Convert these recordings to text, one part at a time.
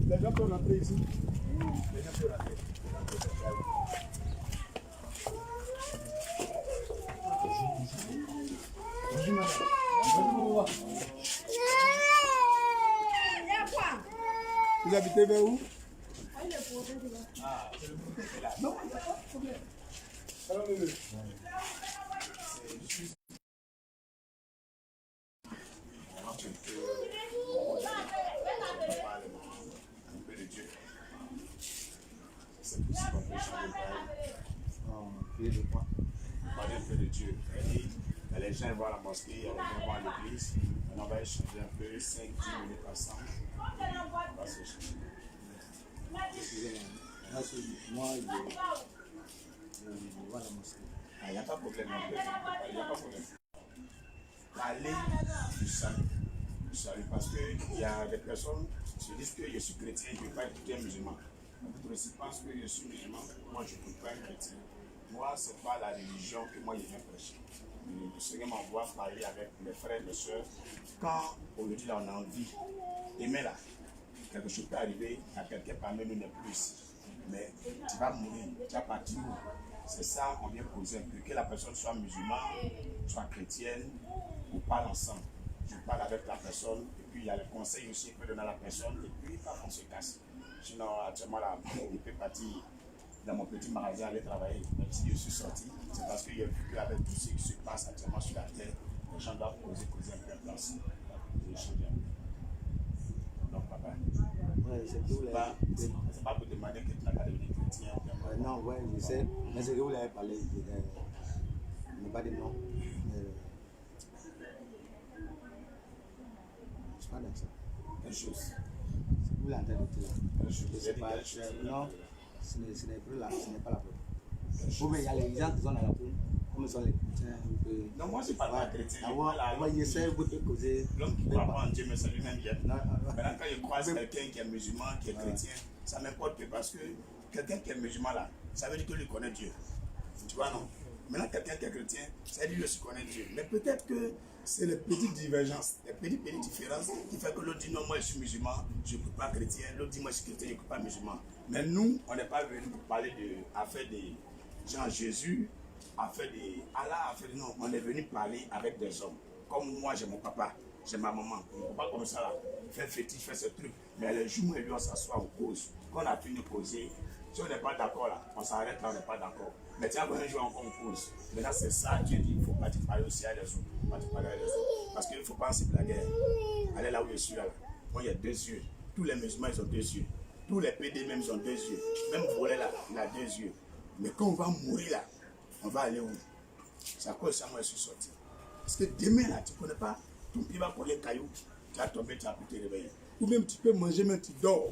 Les gens peuvent rentrer ici. Les gens peuvent rentrer. Bonjour madame. Bonjour. Vous habitez vers où? Ah, c'est le côté qui est là. Non, il n'y a pas de problème. Alors, un peu de Dieu. C'est possible qu'on peut changer de quoi? Parler un peu de Dieu. Les gens vont à la mosquée, les gens vont à l'église. On va échanger un peu, 5-10 minutes ensemble. On va se changer. Moi, je vais à la mosquée. Il n'y a pas de problème. Il n'y a pas de problème. Parler du salut. Parce qu'il y a des personnes qui se disent que je suis chrétien, je ne peux pas être musulman. D'autres aussi pensent que je suis musulman, moi je ne peux pas être chrétien. Moi, ce n'est pas la religion que moi je viens prêcher. Le Seigneur m'envoie parler avec mes frères et mes soeurs. Quand aujourd'hui là, on a envie d'aimer là, quelque chose peut arriver à quelqu'un parmi nous n'est plus ici. Mais tu vas mourir, tu vas partir où? C'est ça, on vient poser un peu. Que la personne soit musulmane, soit chrétienne, on parle ensemble. Je parle avec la personne, et puis il y a le conseil aussi qu'on peut donner à la personne, et puis pas qu'on se casse. Sinon, actuellement, là, il peut partir dans mon petit magasin aller travailler. Même si je suis sorti, c'est parce qu'il y a vu qu'avec tout ce qui se passe actuellement sur la terre, les gens doivent causer un peu place. Donc, papa, Ouais, c'est pas pour demander que tu n'as pas devenu chrétien. non, ouais, je sais. Mais c'est que vous l'avez parlé, ne pas de nom. Je parle de ça. Quelque chose. Vous l'entendez là. Quelque chose. Je sais pas. Non, ce n'est pas la peine. Ou bien il y a les gens qui sont dans la peine. Comme sont les chrétiens. Non, moi je parle pas chrétien. J'essaie de vous causer. L'homme qui ne croit pas en Dieu, mais ça lui-même vient. Maintenant, quand je croise quelqu'un qui est musulman, qui est chrétien, ça m'importe peu parce que quelqu'un qui est musulman là, ça veut dire que lui connaît Dieu. Tu vois, non? Maintenant, quelqu'un qui est chrétien, ça veut dire qu'il aussi connaît Dieu. Mais peut-être que c'est les petites divergences, les petites différences qui font que l'autre dit non, moi je suis musulman, je ne suis pas chrétien. L'autre dit moi je suis chrétien, je ne suis pas musulman. Mais nous, on n'est pas venus pour parler d'affaires de Jean Jésus, affaires de Allah, affaires de non. On est venu parler avec des hommes. Comme moi, j'ai mon papa, j'ai ma maman. On ne peut pas comme ça là, faire fétiche, faire ce truc. Mais les jours où lui on s'assoit, on cause. Quand on a fini de causer, si on n'est pas d'accord là, on s'arrête là, on n'est pas d'accord. Mais tiens, un jour encore on cause. Maintenant c'est ça, Dieu dit, il ne faut pas te parler aussi à des autres. Il ne faut pas te parler à des autres. Parce qu'il ne faut pas ensuite la guerre. Allez là où je suis là. Moi il y a deux yeux. Tous les musulmans ils ont deux yeux. Tous les PD même ils ont deux yeux. Même voler là, il a deux yeux. Mais quand on va mourir là, on va aller où? C'est à cause de ça moi je suis sorti. Parce que demain là, tu ne connais pas, ton pied va coller caillou, tu vas tomber, tu vas pu te réveiller. Ou même tu peux manger, même tu dors.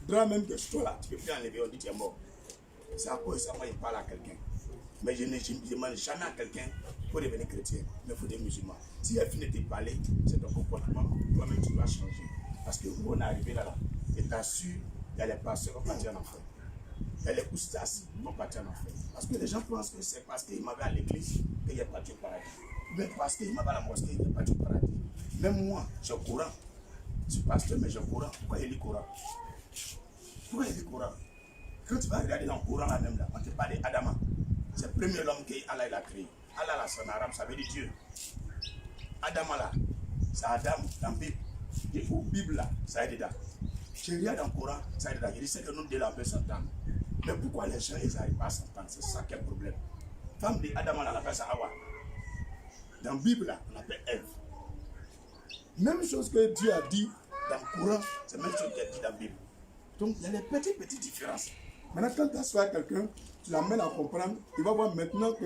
Drap même que toi là, tu peux plus enlever, on dit tu es mort. C'est à cause de ça moi je parle à quelqu'un. Mais je ne demande jamais à quelqu'un pour devenir chrétien, mais il faut des musulmans. Si elle finit de te parler, c'est ton comportement, toi-même tu dois changer. Parce que où on est arrivé là, et tu as su, il y a les pasteurs qui vont partir en enfer. Et les coustas vont partir en enfer. Parce que les gens pensent que c'est parce qu'il m'avait à l'église qu'il est parti au paradis. Mais parce qu'il m'avait à la mosquée, il est parti au paradis. Même moi, j'ai le Coran. Je suis pasteur, mais j'ai le Coran. Pourquoi il lit le Coran? Pourquoi il lit le Coran? Quand tu vas regarder dans le Coran là même, là, on te parle d'Adama. C'est le premier homme qu'Allah a créé. Allah là, c'est en arabe, ça veut dire Dieu. Adama là, c'est Adam dans la Bible. Et pour la Bible là, ça est dedans. Chéria dans le Coran, ça est dedans. Il dit que nous deux là, on peut s'entendre. Mais pourquoi les gens, ils n'arrivent pas à s'entendre? C'est ça qui est le problème. Femme de Adam là, on appelle ça Hawa. Dans la Bible là, on appelle Ève. Même chose que Dieu a dit dans le Coran, c'est la même chose qu'il a dit dans la Bible. Donc il y a des petites différences. Maintenant, quand tu assois quelqu'un, tu l'amènes à comprendre, il va voir maintenant que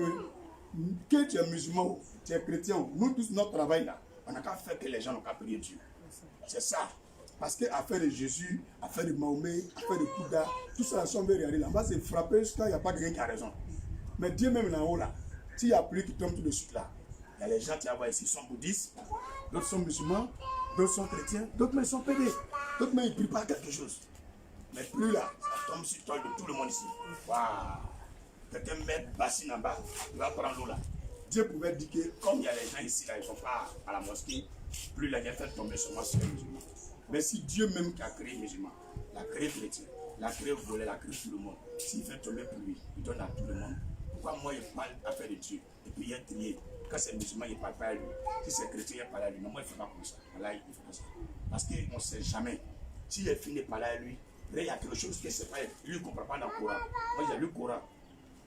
tu es musulman, tu es chrétien, nous tous, notre travail là, on n'a qu'à faire que les gens n'ont qu'à prier Dieu. C'est ça. Parce que affaire de Jésus, affaire de Mahomet, affaire de Bouddha, tout ça, on veut regarder là. On va se frapper jusqu'à il n'y a pas quelqu'un qui a raison. Mais Dieu même là-haut là, s'il y a pluie qui tombe tout de suite là, il y a les gens qui voient ici, sont bouddhistes, d'autres sont musulmans, d'autres sont chrétiens, d'autres mais sont pédés, d'autres mais ils ne prient pas quelque chose. Mais plus là, ça tombe sur toi de tout le monde ici. Waouh! Quelqu'un met bassine en bas, il va prendre l'eau là. Dieu pouvait dire que comme il y a les gens ici, là, ils ne vont pas à la mosquée, plus là, il a fait tomber seulement sur les musulmans. Mais si Dieu même qui a créé les musulmans, l'a créé chrétien, l'a créé volé, l'a créé tout le monde, s'il fait tomber pour lui, il donne à tout le monde. Pourquoi moi je parle à faire de Dieu et puis il est trié? Quand c'est musulman, il ne parle pas à lui. Si c'est chrétien, il parle à lui. Non, moi, il ne fait pas comme ça. Là, il fait comme ça. Parce qu'on ne sait jamais. S'il est fini de parler à lui, il y a quelque chose que c'est pas. Lui, il ne comprend pas dans le Coran. Moi, j'ai lu le Coran.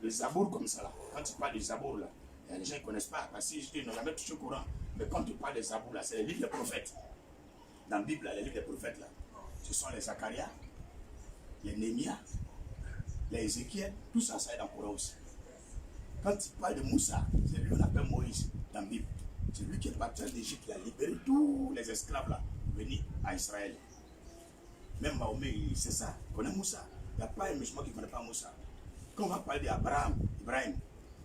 Le Zabour comme ça, là. Quand tu parles du Zabour, là, il y a des gens qui ne connaissent pas. Parce qu'ils n'ont jamais touché le Coran. Mais quand tu parles des Zabour, là, c'est les livres des prophètes. Dans la Bible, là, les livres des prophètes, là, ce sont les Zacharia, les Némia, les Ézéchiel. Tout ça, ça est dans le Coran aussi. Quand tu parles de Moussa, c'est lui qu'on appelle Moïse dans la Bible. C'est lui qui est parti d'Égypte, il a libéré tous les esclaves là, venus à Israël. Même Mahomet, c'est ça, il connaît Moussa. Il n'y a pas un musulman qui ne connaît pas Moussa. Quand on va parler d'Abraham, Ibrahim,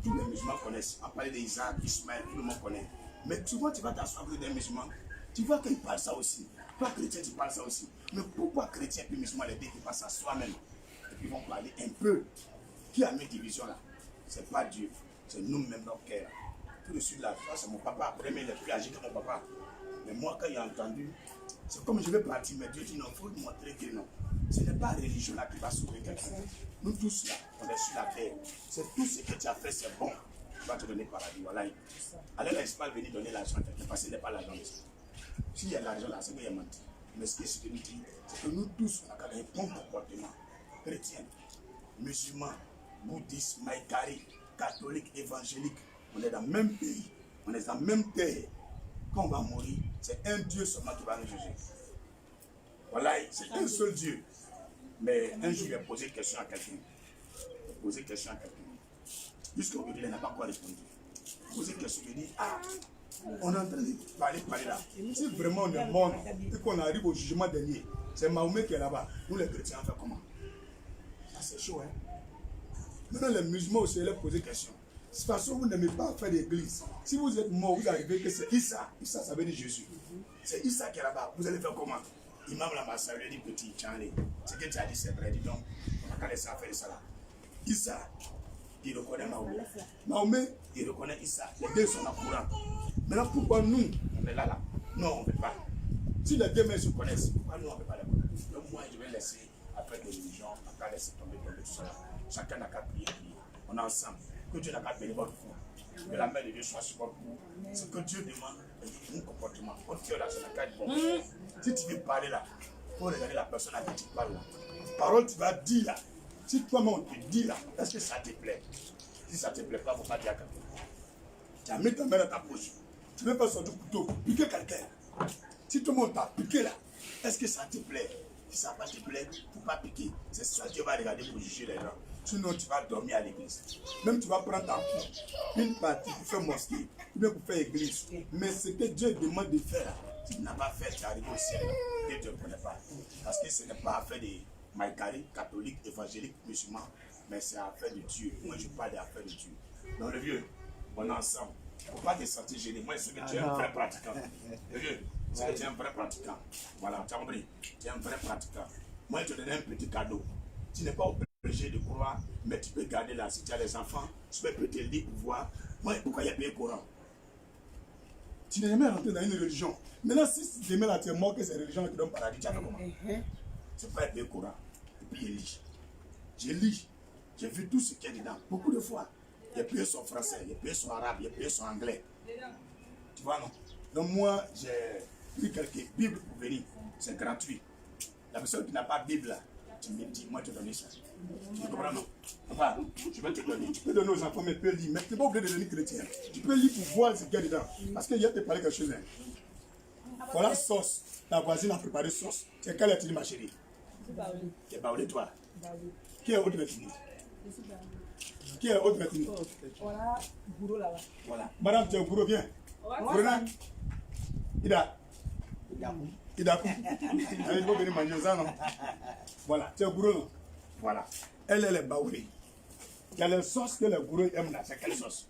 tous les musulmans connaissent. On va parler d'Isaac, Ismaël, tout le monde connaît. Mais souvent tu vas t'asseoir avec des musulmans, tu vois qu'ils parlent ça aussi. Toi chrétien, tu parles ça aussi. Mais pourquoi chrétien et musulman, les deux qui passent à soi-même et puis ils vont parler un peu? Qui a mis division là? C'est pas Dieu, c'est nous-mêmes notre cœur. Tout de suite là, c'est mon papa. Après, il est plus âgé que mon papa. Mais moi, quand il a entendu, c'est comme je vais partir, mais Dieu dit non, il faut lui montrer que non. Ce n'est pas la religion là qui va sauver quelqu'un. Nous tous là, on est sur la terre. C'est tout ce que tu as fait, c'est bon. Tu vas te donner paradis. Voilà. Alors là, il ne pas venir donner l'argent à quelqu'un parce qu'il n'est pas l'argent. S'il y a l'argent là, c'est qu'il y a menti. Mais ce que je te dis, c'est que nous tous, on a un bon comportement. Chrétien, musulman, bouddhiste, maïkari, catholique, évangélique, on est dans le même pays, on est dans la même terre. Quand on va mourir, c'est un Dieu seulement qui va nous juger. Voilà, c'est un seul Dieu. Mais un jour, il a posé une question à quelqu'un. Il a posé une question à quelqu'un. Jusqu'aujourd'hui, il n'a pas quoi répondre. Il a posé une question, il dit, ah, on est en train de parler là. Si vraiment on est mort et qu'on arrive au jugement dernier, c'est Mahomet qui est là-bas. Nous, les chrétiens, on fait comment? Ça, c'est chaud, hein? Maintenant, les musulmans aussi, ils posent des questions. De toute façon, vous n'aimez pas faire d'église. Si vous êtes mort, vous arrivez que c'est Issa. Issa, ça veut dire Jésus. C'est Issa qui est là-bas. Vous allez faire comment? Imam Lamassa lui dit petit, Tchanlé. Ce que tu as dit, c'est vrai. Dis donc, on va pas laisser faire ça là. Issa, il reconnaît Mahomet. Mahomet, il reconnaît Issa. Les deux sont en courant. Maintenant, pourquoi nous, on est là? Non, on ne veut pas. Si les deux mères se connaissent, pourquoi nous, on ne veut pas les connaître? Donc, moi, je vais laisser, après des religions, on va laisser tomber tout ça. Chacun n'a qu'à prier. On est ensemble. Que Dieu n'a qu'à bénir votre foi. Que la main de Dieu soit sur votre foi. Ce que Dieu demande, c'est mon comportement. Votre cœur là, c'est la carte bon. Si tu veux parler là, il faut regarder la personne à qui tu parles là. Parole, tu vas dire là. Si toi-même on te dit là, est-ce que ça te plaît? Si ça ne te plaît pas, il ne faut pas dire à quelqu'un. Tu as mis ta main dans ta poche. Tu ne veux pas sortir couteau pour piquer quelqu'un. Si tout le monde t'a piqué là, est-ce que ça te plaît? Si ça ne te plaît, il ne faut pas piquer. C'est ça que Dieu va regarder pour juger les gens. Sinon, tu vas dormir à l'église. Même tu vas prendre ta une partie pour faire mosquée, ou bien pour faire église. Mais ce que Dieu demande de faire, tu n'as pas fait, tu arrives au ciel. Dieu ne te connaît pas. Parce que ce n'est pas affaire de maïkari, catholique, évangélique, musulman, mais c'est affaire de Dieu. Moi, je parle d'affaire de Dieu. Dans le vieux, on est ensemble. Il ne faut pas te sentir gêné. Moi, c'est que tu es un vrai pratiquant. Le vieux, c'est que tu es un vrai pratiquant. Voilà, tu as compris. Tu es un vrai pratiquant. Moi, je te donne un petit cadeau. Tu n'es pas obligé de croire, mais tu peux garder là. Si tu as des enfants, tu peux te lire pour voir. Moi, pourquoi il y a bien le Coran? Tu n'es jamais rentré dans une religion. Maintenant, si demain là, tu es mort que c'est la religion qui donne paradis, tu as fait comment? C'est pas le Coran. Et puis, je lis. Je lis. J'ai vu tout ce qu'il y a dedans. Beaucoup de fois. Les pays sont français, les pays sont arabes, les pays sont anglais. Tu vois, non? Donc, moi, j'ai pris quelques Bibles pour venir. C'est gratuit. La personne qui n'a pas de Bible là, tu me dis, moi, je te donne ça. Tu comprends, non? Papa, je vais te donner. Tu peux donner aux enfants, mais tu peux lire. Mais tu n'es pas obligé de devenir chrétien. Tu peux lire pour voir ce qu'il y a dedans. Parce qu'il y a te parler quelque chose. Hein. Voilà sauce. La voisine a préparé sauce. C'est quelle est-elle, ma chérie? Tu es baoulé, toi. Qui est autre ethnie? Qui est autre ethnie? Voilà, bourreau là-bas. Voilà. Madame, tu es au bourreau, viens. Bruna. Ida. Ida. Il faut venir manger ça, non? Voilà, tu es au bourreau, non? Voilà. Elle est baoulée. Il y a les sauces que les bourreaux aiment là. C'est quelle sauce?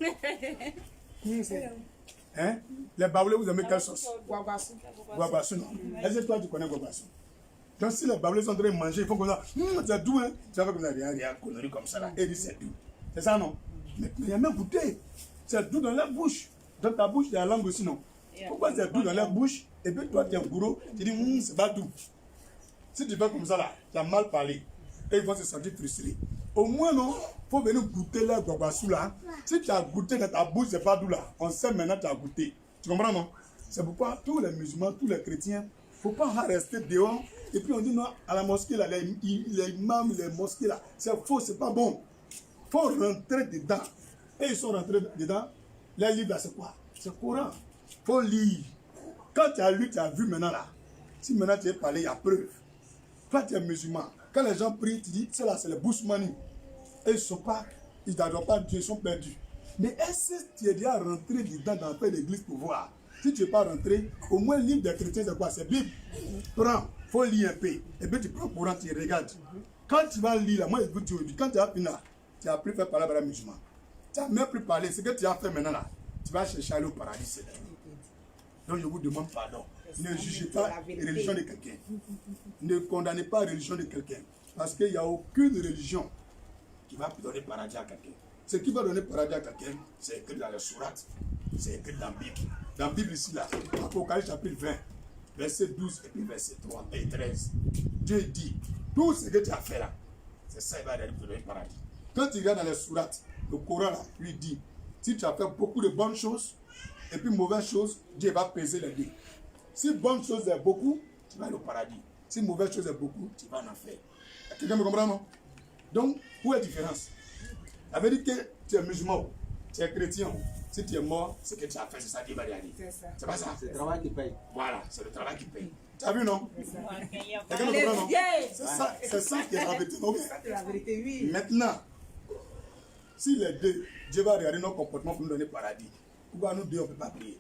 Hein? Les baoulés, vous aimez quelle sauce? Guaguassou. Guaguassou, non? Est-ce que toi, tu connais Guaguassou? Donc si les babelés sont en train de manger, ils font comme ça. C'est doux, hein. Tu vas comme ça, rien, connerie comme ça là. Et ils disent c'est doux. C'est ça, non? Mais il y a même goûté. C'est doux dans la bouche. Dans ta bouche, il y a la langue aussi, non? Pourquoi c'est doux dans la bouche? Et puis toi, tu es un gourou, tu dis, c'est pas doux. Si tu fais comme ça là, tu as mal parlé. Et ils vont se sentir frustrés. Au moins, non, il faut venir goûter leur guaguassou là. Si tu as goûté dans ta bouche, c'est pas doux là. On sait maintenant que tu as goûté. Tu comprends, non? C'est pourquoi tous les musulmans, tous les chrétiens, il ne faut pas rester dehors. Et puis on dit non, à la mosquée, là, les imams, les mosquées, là, c'est faux, c'est pas bon. Il faut rentrer dedans. Et ils sont rentrés dedans. Les livres, là, c'est quoi? C'est Coran. Il faut lire. Quand tu as lu, tu as vu maintenant là. Si maintenant tu es parlé, il y a preuve. Toi, tu es musulman. Quand les gens prient, tu dis, c'est là, c'est le Bousmani. Et ils ne sont pas, ils n'adorent pas Dieu, ils sont perdus. Mais est-ce que tu es déjà rentré dedans dans l'église pour voir? Si tu n'es pas rentré, au moins le livre des chrétiens, c'est quoi? C'est Bible. Prends, il faut lire un peu. Et puis tu prends le Coran, tu regardes. Quand tu vas lire, là, moi je vous dis, quand tu as fini là, tu n'as plus fait parler avec les musulmans. Tu n'as même plus parlé. Ce que tu as fait maintenant là, tu vas chercher à aller au paradis. C'est là. Donc je vous demande pardon. Ne jugez pas la religion de quelqu'un. Ne condamnez pas la religion de quelqu'un. Parce qu'il n'y a aucune religion qui va donner paradis à quelqu'un. Ce qui va donner paradis à quelqu'un, c'est écrit dans la sourate, c'est écrit dans la Bible. Dans la Bible ici, là, Apocalypse chapitre 20, verset 12 et puis verset 3 et 13. Dieu dit, tout ce que tu as fait là, c'est ça qui va te donner paradis. Quand tu regardes dans la sourate, le Coran là, lui dit, si tu as fait beaucoup de bonnes choses, et puis mauvaises choses, Dieu va peser les deux. Si bonne chose est beaucoup, tu vas aller au paradis. Si mauvaise chose est beaucoup, tu vas en enfer. Quelqu'un me comprend, non? Donc, où est la différence? Ça veut dire que tu es musulman, tu es chrétien. Si tu es mort, ce que tu as fait, c'est ça qui va y aller. C'est pas ça. C'est le travail qui paye. Voilà, c'est le travail qui paye. Tu as vu, non? Quelqu'un me comprend, non? C'est ça qui est la vérité, non? C'est la vérité, oui. Maintenant, si les deux, Dieu va regarder nos comportements pour nous donner paradis. Pourquoi nous deux, on ne peut pas prier?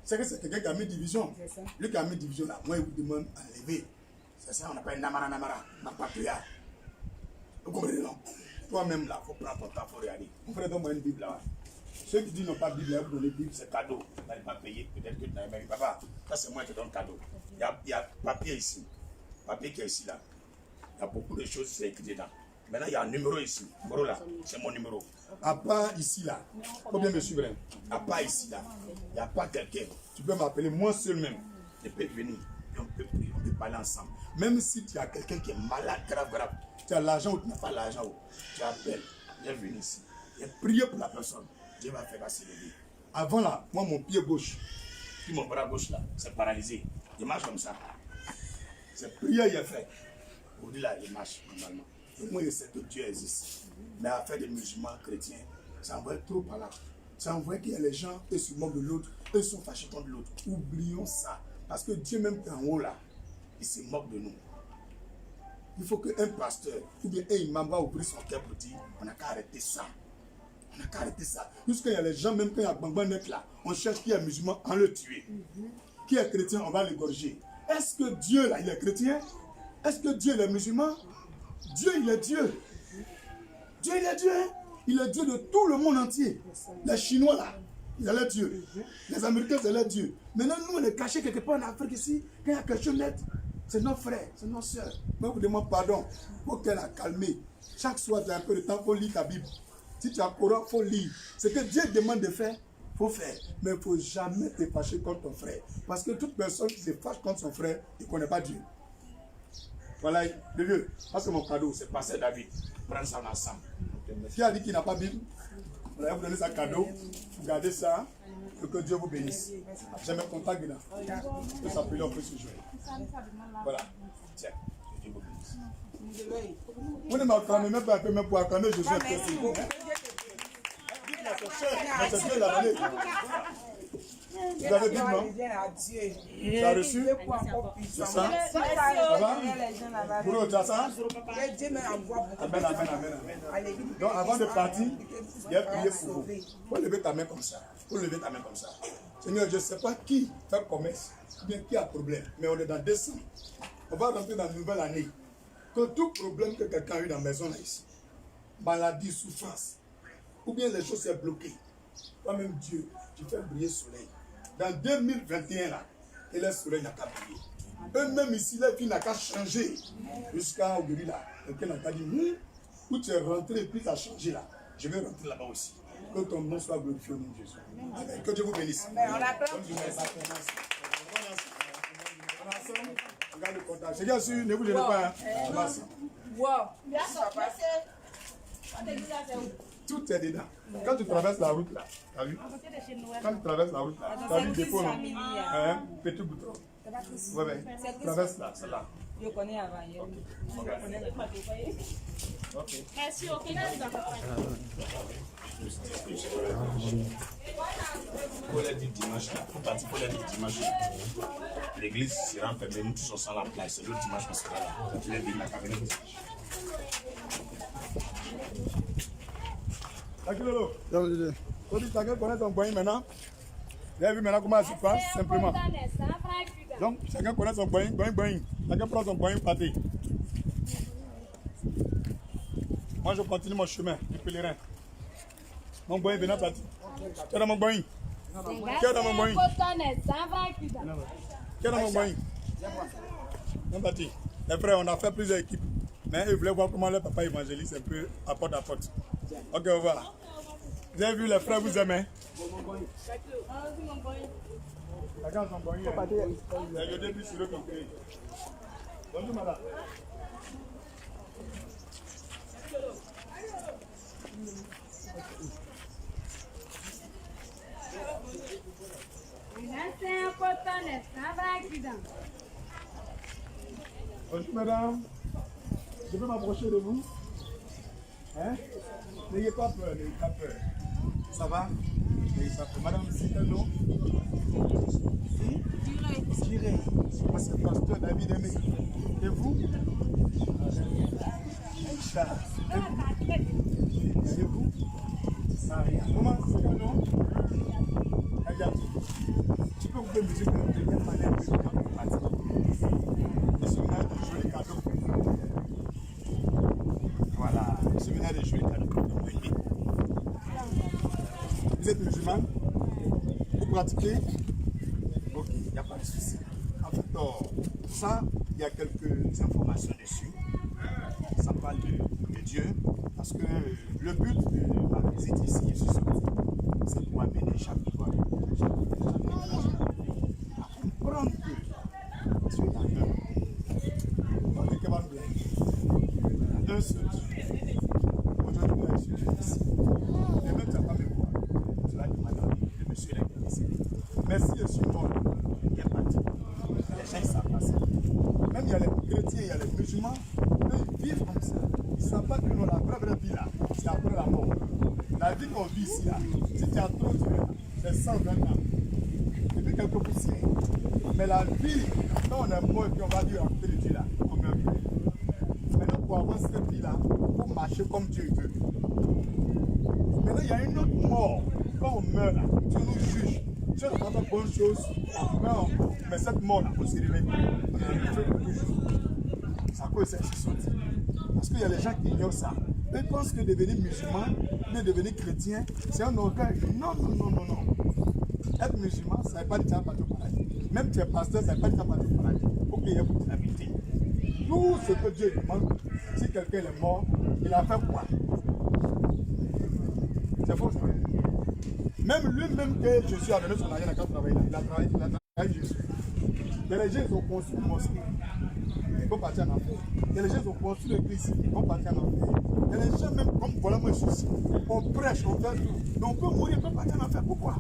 C'est que c'est quelqu'un qui a mis division. Lui qui a mis division là, moi, il vous demande d'enlever. C'est ça, on appelle Namara, Napatuya. Vous comprenez, non? Toi-même là, il faut prendre ton temps, il faut regarder. Mon frère, donne-moi une Bible là. Ceux qui disent n'ont pas de Bible, vous donnez Bible, c'est cadeau. Vous n'allez pas payer, peut-être que tu n'as même pas. Ça, c'est moi qui te donne cadeau. Il y a papier ici. Papier qui est ici là. Il y a beaucoup de choses qui sont écrites dedans. Maintenant, il y a un numéro ici. Numéro là, c'est mon numéro. À part ici là, il faut bien me suivre. À part ici là, il n'y a pas quelqu'un. Tu peux m'appeler moi seul même. Je peux venir. Et on peut prier, on peut parler ensemble. Même si tu as quelqu'un qui est malade, grave, grave. Tu as l'argent ou tu n'as pas l'argent, tu appelles. Viens venir ici. Et prier pour la personne. Dieu va faire passer le lit. Avant là, moi mon pied gauche, puis mon bras gauche là, c'est paralysé. Je marche comme ça. C'est prière il est fait. Aujourd'hui là, il marche normalement. Moi, je sais que Dieu existe. Mais affaire des musulmans chrétiens, ça envoie trop par là. Ça envoie qu'il y a les gens, eux se moquent de l'autre, eux sont fâchés contre l'autre. Oublions ça. Parce que Dieu même en haut là, il se moque de nous. Il faut qu'un pasteur ou bien un imam va ouvrir son cœur pour dire, on n'a qu'à arrêter ça. On n'a qu'à arrêter ça. Jusqu'il y a les gens, même quand il y a Bangbanek là, on cherche qui est musulman, on le tue. Qui est chrétien, on va l'égorger. Est-ce que Dieu là, il est chrétien? Est-ce que Dieu il est musulman? Dieu, il est Dieu. Dieu, il est Dieu. Hein? Il est Dieu de tout le monde entier. Les Chinois, là, ils sont Dieu. Les Américains, c'est leur Dieu. Maintenant, nous, on est cachés quelque part en Afrique ici. Quand il y a quelque chose net, c'est nos frères, c'est nos soeurs. Moi, je vous demande pardon. Il faut qu'elle a calmé. Chaque soir, tu as un peu de temps, il faut lire ta Bible. Si tu as le Coran, il faut lire. Ce que Dieu demande de faire, il faut faire. Mais il ne faut jamais te fâcher contre ton frère. Parce que toute personne qui se fâche contre son frère, il ne connaît pas Dieu. Voilà, le vieux, ça c'est mon cadeau, c'est passer David. Prends ça ensemble. Qui a dit qu'il n'a pas Bible? On va vous donner ça cadeau. Vous gardez ça. Et que Dieu vous bénisse. J'ai mes contacts là. Je peux s'appeler, on peut se jouer. Voilà. Tiens, que Dieu vous bénisse. Vous ne m'acclamez même pas un peu, même pour acclamer Jésus. C'est Dieu l'a donné. Vous avez dit non? Tu as reçu? C'est ça? Ça va? Pour tu as ça? Amen, amen, amen. Donc avant de partir, il y a prié pour vous. Il faut lever ta main comme ça. Il faut lever ta main comme ça. Seigneur, je ne sais pas qui fait commerce, ou bien qui a problème, mais on est dans décembre. On va rentrer dans une nouvelle année. Que tout problème que quelqu'un a eu dans la maison là ici, maladie, souffrance, ou bien les choses sont bloquées. Toi-même Dieu, tu fais briller le soleil. Dans 2021 là, et le soleil n'a qu'à briller. Eux-mêmes ici, la vie n'a qu'à changer. Jusqu'à aujourd'hui là. Quelqu'un n'a qu'à dire, où tu es rentré et puis tu as changé là. Je vais rentrer là-bas aussi. Que ton nom soit glorifié au nom de Jésus. Amen. Que Dieu vous bénisse. On a peur. Regarde le contact. C'est bien sûr, ne vous gênez pas. Tout est dedans. Quand tu traverses la route là, t'as vu? Quand tu traverses la route là, t'as vu le dépôt non? Petit bouton. Ouais, ouais. Traverse là, c'est là. Je connais avant. Ok. Merci, ok, Pour les dimanche, pour partir pour les dimanche, l'église sera fermée, nous tous ensemble à la place. C'est le dimanche qu'on sera là. Tu les dis, la caméra. Lolo. Chacun connaît son boing maintenant. Vous avez vu maintenant comment ça se passe, simplement. Donc, chacun connaît son boing. Chacun prend son boing pâté. Moi, je continue mon chemin du pèlerin. Mon boing est bien parti. Qui est dans mon boing? Qui est dans mon boing? Qui est dans mon boing? Bien parti. Les frères, on a fait plusieurs équipes. Mais ils voulaient voir comment le papa évangéliste un peu à porte à porte. Ok, au revoir. Vous avez vu les frères, vous aimez? Chacun son boing. Le début sur le concret. Bonjour, madame. Bonjour madame, je peux m'approcher de vous? Hein? N'ayez pas peur, n'ayez pas peur. Ça va? N'ayez pas peur. Madame, c'est quel nom? Tiré. Moi c'est le pasteur David Aimé. Et vous? Charles. Et vous? Maria. Comment c'est quel nom? Agati. Tu peux ouvrir musique de première manière que je vais partir. Le souvenir de jolis cadeaux. Voilà, le souvenir de jolis cadeaux. Vous êtes musulman? Vous pratiquez? Ok, il n'y a pas de souci. En fait, ça, il y a quelques informations dessus. Ça parle de Dieu. Parce que le but de ma visite ici, je suis sorti, c'est pour amener chaque fois à comprendre que Dieu est un. Un seul Dieu. Aujourd'hui, je suis ici. Et même tu n'as pas me voir. Tu l'as demandé, le monsieur est ici. Merci, je suis mort. Il est parti. Les gens, ils savent pas ça. Même il y a les chrétiens, il y a les musulmans, eux, ils vivent comme ça. Ils ne savent pas que nous, la vraie vie là, c'est après la mort. La vie qu'on vit ici là, si tu as trop de c'est 120 ans. Et puis quelques poussières. Mais la vie, quand on est mort et puis on va dire à côté de Dieu là, on meurt plus. Maintenant, pour avoir cette vie là, il faut marcher comme Dieu veut. Maintenant, il y a une autre mort. Quand on meurt là, Dieu nous juge. Dieu n'a pas de bonnes choses, on meurt encore. Mais cette mort là, on se réveille. On est habitué toujours. C'est à cause de cette sortie. Parce qu'il y a des gens qui ignorent ça. Ils pensent que devenir musulman, de devenir chrétien, c'est un orgueil. Non. Être musulman, ça ne veut pas dire que tu vas partir au paradis. Même tu es pasteur, ça ne veut pas dire que tu vas partir au paradis. Il faut qu'il y ait beaucoup d'habitude. Tout ce que Dieu demande, si quelqu'un est mort, il a fait quoi? C'est faux, ça. Même lui-même que Jésus a donné son argent quand il travaillait là, il a travaillé Jésus. Les gens ils ont construit une mosquée. Ils vont partir en enfer. Les gens ont construit l'église, ils vont partir en enfer. Et les gens, même comme voilà moi je suis ici, on prêche, on fait tout. Mais on peut mourir, on peut partir en enfer. Pourquoi?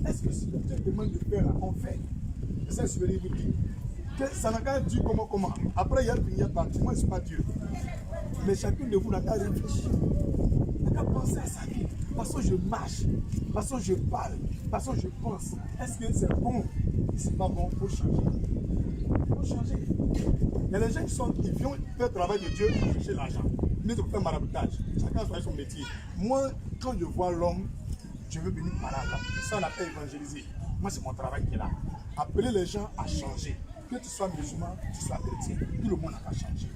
Est-ce que si Dieu demande de faire là, on fait? C'est ça que je veux vous dire. Que ça n'a qu'à dire comment. Après, il y a fini parti. Moi, je ne suis pas Dieu. Mais chacun de vous n'a qu'à réfléchir. N'a qu'à penser à sa vie. Parce que je marche, parce que je parle, parce que je pense. Est-ce que c'est bon? Si ce n'est pas bon, il faut changer. Il faut changer. Il y a des gens qui viennent faire le travail de Dieu pour chercher l'argent. Ils doivent faire maraboutage. Chacun fait son métier. Moi, quand je vois l'homme, je veux venir par là. Ça, on appelle évangéliser. Moi, c'est mon travail qui est là. Appeler les gens à changer. Que tu sois musulman, que tu sois chrétien, tout le monde n'a qu'à changer.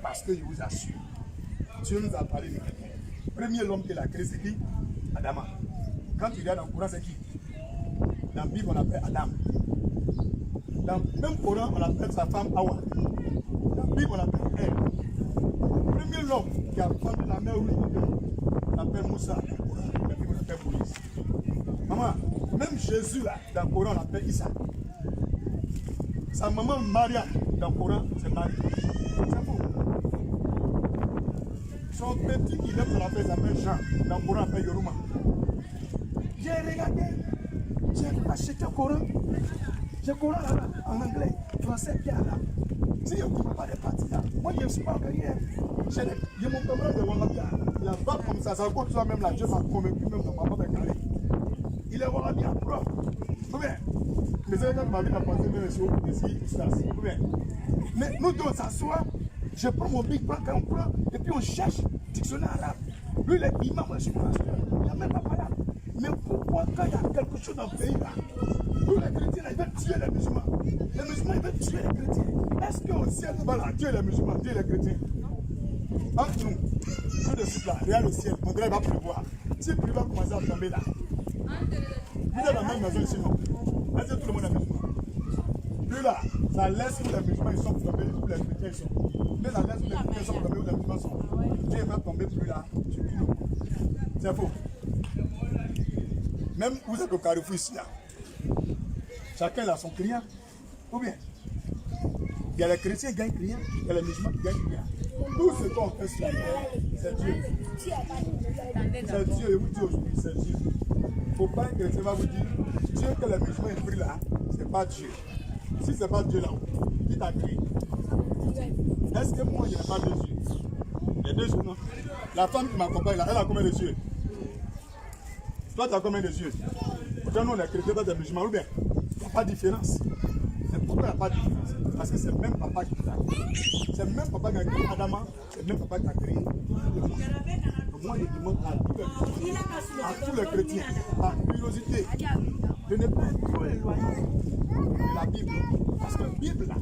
Parce que je vous assure, Dieu nous a parlé de quelqu'un. Premier l'homme qui l'a créé, c'est qui? Adam. Quand tu regardes dans le Coran, c'est qui? Dans la Bible, on appelle Adam. Dans le même Coran, on appelle sa femme Awa. Dans la Bible, on l'appelle elle. Le premier homme qui a fendu la mer rouge, on l'appelle Moussa. Dans la Bible, on l'appelle Moïse. Maman, même Jésus, là, dans le Coran, on l'appelle Issa. Sa maman Maria, dans le Coran, c'est Marie. C'est faux. Son petit qui lève la paix s'appelle Jean. Dans le Coran, on appelle Yoruma. J'ai regardé, j'ai acheté le Coran. J'ai le Coran là, en anglais, français, bien là. Si je ne comprends pas les parties là, moi je ne suis pas rien. J'ai mon camarade de Wallabia. Il a pas comme ça compte toi même là. Dieu m'a convaincu même dans ma maman de carré. Il est Wallabia, prof. Ou bien, mais c'est quand ma vie n'a passé même ici, ou bien. Mais nous deux, on s'assoit, je prends mon big plan, on prend, et puis on cherche dictionnaire arabe. Lui, il est imam, moi je suis pasteur. Il n'y a même pas arabe. Mais pourquoi quand il y a quelque chose dans le pays là, tous les chrétiens, ils veulent tuer les musulmans. Les musulmans, ils veulent tuer les chrétiens. Est-ce qu'au ciel, nous allons tuer les musulmans, tuer les chrétiens? Entre nous, tout de suite là, regarde le ciel, mon gré va pleuvoir. Si le pluie va commencer à tomber là, vous êtes dans la même maison ici, non? Est-ce que tout le monde est musulman? Lui là, la laisse où les musulmans ils sont tombés, où les chrétiens ils sont. Mais la laisse où les chrétiens sont tombés, où les musulmans sont. Dieu va tomber plus là, sur nous. C'est faux. Même vous êtes au carrefour ici là. Chacun a son client. Ou bien, il y a les chrétiens qui gagnent client, il y a les musulmans qui gagnent client. Tout ce qu'on fait sur la terre, c'est Dieu. C'est Dieu, et vous dites aujourd'hui, c'est Dieu. Il ne faut pas que chrétien va vous dire, Dieu que les musulmans ont pris là, ce n'est pas Dieu. Si ce n'est pas Dieu là, qui t'a créé? Est-ce que moi, je n'ai pas deux yeux? Il y a deux yeux, non? La femme qui m'accompagne là, elle a combien de yeux? Toi, tu as combien de yeux? Pourtant, nous, les chrétiens, toi, tu es musulman, ou bien? Il n'y a pas de différence. Mais pourquoi il n'y a pas de différence? Parce que c'est le même papa qui t'a créé. C'est le même papa qui a créé Adama, c'est le même papa qui a créé le monde. Donc moi, je demande à tous les chrétiens, par curiosité, de ne pas être trop éloigner de la Bible. Parce que la Bible, là,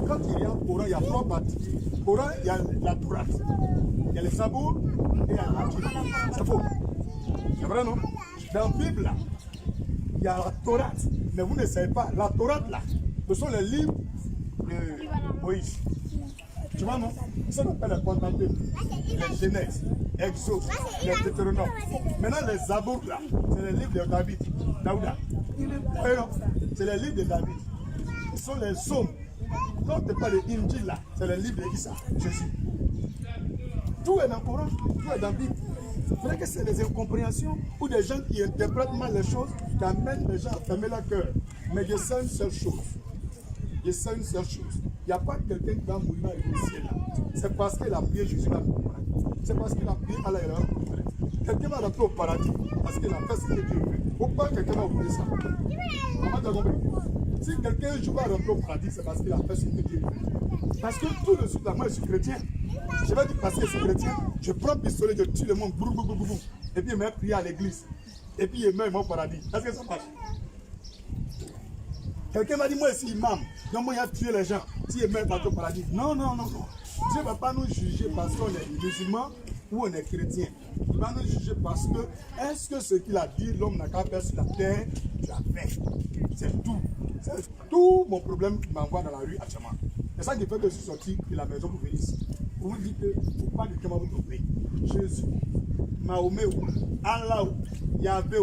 quand il y a le Coran, il y a trois parties. Le Coran, il y a la Torah, il y a les Sabours et il y a la Bible. C'est faux. C'est vrai, non? Dans la Bible, là, il y a la Torah, mais vous ne savez pas, la Torah, là, ce sont les livres de Moïse. Tu vois, non? Ça qu'on appelle les Pentateuque, les Genèse, Exode, les Deutéronomes. Maintenant, les Zabour, là, c'est les livres de David, Daouda. C'est les livres de David. Ce sont les psaumes. Quand on parle de Injil, là, c'est les livres d'Issa, Jésus. Tout est dans le Coran, tout est dans la Bible. C'est vrai que c'est des incompréhensions ou des gens qui interprètent mal les choses qui amènent les gens à fermer leur cœur. Mais je sais une seule chose. Je sais une seule chose. Il n'y a pas quelqu'un qui va mourir avec le ciel là. C'est parce qu'il a prié Jésus là. C'est parce qu'il a prié Allah et là. Quelqu'un va rentrer au paradis parce qu'il a fait ce que Dieu veut. Pourquoi quelqu'un va oublier ça? Comment tu as compris? Si quelqu'un un jour va rentrer au paradis, c'est parce qu'il a fait ce que Dieu veut. Parce que tout de suite là, moi je suis chrétien. Je vais dire parce que je suis chrétien, je prends le pistolet, je tue le monde, et puis il m'a prié à l'église. Et puis il meurt au paradis. Est-ce que ça marche? Quelqu'un m'a dit, moi je suis imam, donc moi il a tué les gens. Si il meurt au paradis. Non, non, non, non. Dieu ne va pas nous juger parce qu'on est musulman ou on est chrétien. Il va nous juger parce que, est-ce que ce qu'il a dit, l'homme n'a qu'à faire sur la terre, tu as fait. C'est tout. C'est tout mon problème qui m'envoie dans la rue actuellement. C'est ça qui fait que je suis sorti de la maison pour venir ici. Pour vous dire que, pour pas de comment vous trouver. Jésus, Mahomet, Allah, Yahvé,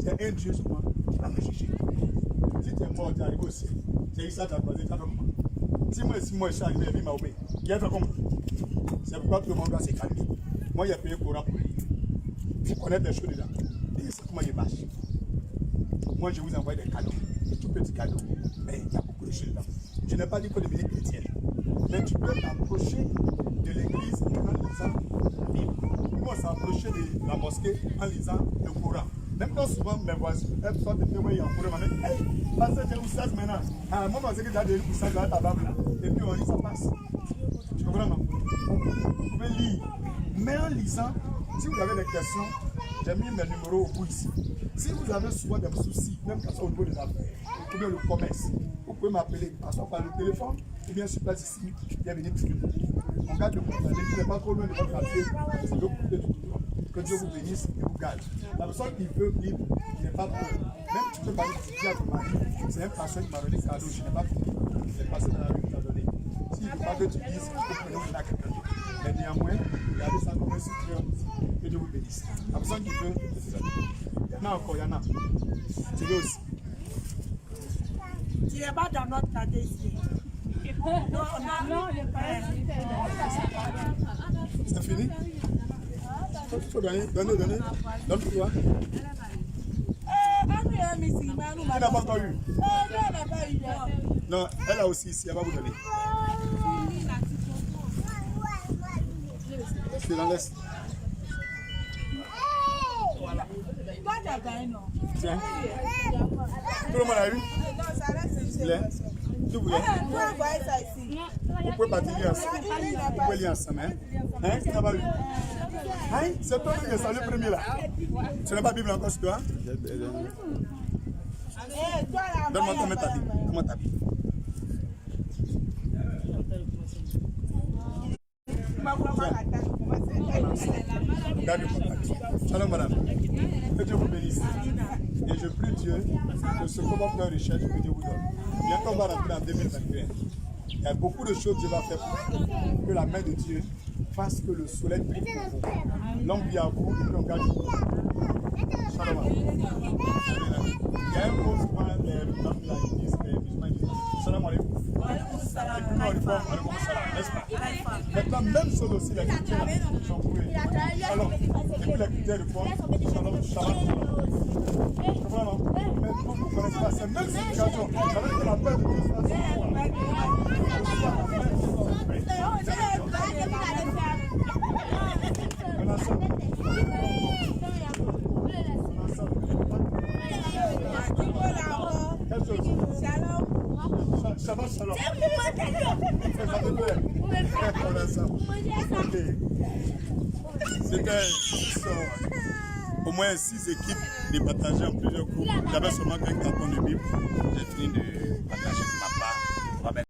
c'est un Dieu sur moi qui va me juger. Si tu es mort, tu es arrivé au ciel. C'est ça, tu as croisé, tu as fait comment? Si moi je suis arrivé, il m'a oublié. Il a fait comment? C'est pourquoi tout le monde doit se calmer. Moi, j'ai payé Coran pour lui. Vous connaissez des choses déjà. Et c'est comment il marche. Moi, je vous envoie des cadeaux, des tout petits cadeaux. Mais il y a beaucoup de choses dedans. Je n'ai pas dit qu'on devenait chrétien. Mais tu peux t'approcher de l'église en lisant la Bible. Nous, on s'est approché de la mosquée en lisant le Coran. Même quand souvent mes voisins, elles sortent de témoins et en Coran, parce que j'ai eu 16 maintenant. À un moment, c'est que j'ai déjà eu 16 dans ta Bible là. Et puis on lit, ça passe. Tu comprends, non? Vous pouvez lire. Mais en lisant, si vous avez des questions, j'ai mis mes numéros au bout ici. Si vous avez souvent des soucis, même quand c'est au niveau des affaires, ou bien le commerce, vous pouvez m'appeler, soit par le téléphone, ou bien sur place ici, bienvenue plus. On garde le contact, je ne pas trop loin de votre quartier, c'est l'autre côté du couloir. Que Dieu vous bénisse et vous garde. La personne qui veut vivre, il n'est pas peur. Même tu peux parler de à ton mari. C'est un pasteur qui m'a donné cadeau, je n'ai pas peur. C'est le pasteur dans la rue qui t'a donné. S'il ne faut pas que tu dises, il faut que nous à quelqu'un d'autre. Mais néanmoins, regardez ça comme un soutien. Que Dieu vous bénisse. La personne qui veut, c'est ça. Il y en a encore, il y en a. Tu veux aussi. Tu n'es pas dans notre cadeau ici. Non, je pas. C'est fini? Il faut donner. Donne pour toi. Tu n'as pas encore eu? Non, elle a aussi ici, elle va vous donner. Je la laisse. Tiens. Tout le monde a eu? Tu voulais? Vous pouvez partir ensemble. Vous pouvez lire ensemble. Hein? Tu n'as pas eu? Hein? C'est toi qui es salué premier là. Tu n'as pas Bible encore sur toi? Donne-moi comment t'as dit. Comment t'as dit? Garde le contact. Shalom madame. Que Dieu vous bénisse. Et je prie Dieu que ce qu'on va faire recherche, que Dieu vous donne. Bientôt on va rentrer en 2021. Il y a beaucoup de choses que Dieu va faire pour vous. Que la main de Dieu fasse que le soleil brille pour vous. Longue vie à vous et puis on garde vous. Shalom madame. Il y a un mot souvent les hommes là, ils disent, les musulmans disent, salam alaikum. Et puis on répond, alaikum salam, n'est-ce pas? Maintenant, même chose aussi, les chrétiens sont courés. Shalom. Et puis les chrétiens répondent, shalom, shalom. Vraiment. Mais vous ne connaissez pas, c'est même signification. Ça veut dire que la paix de Dieu sera sur vous. Shabbat shalom. C'était au moins 6 équipes de partager en plusieurs groupes. J'avais seulement 1 carton de Bible. J'ai fini de partager ma part.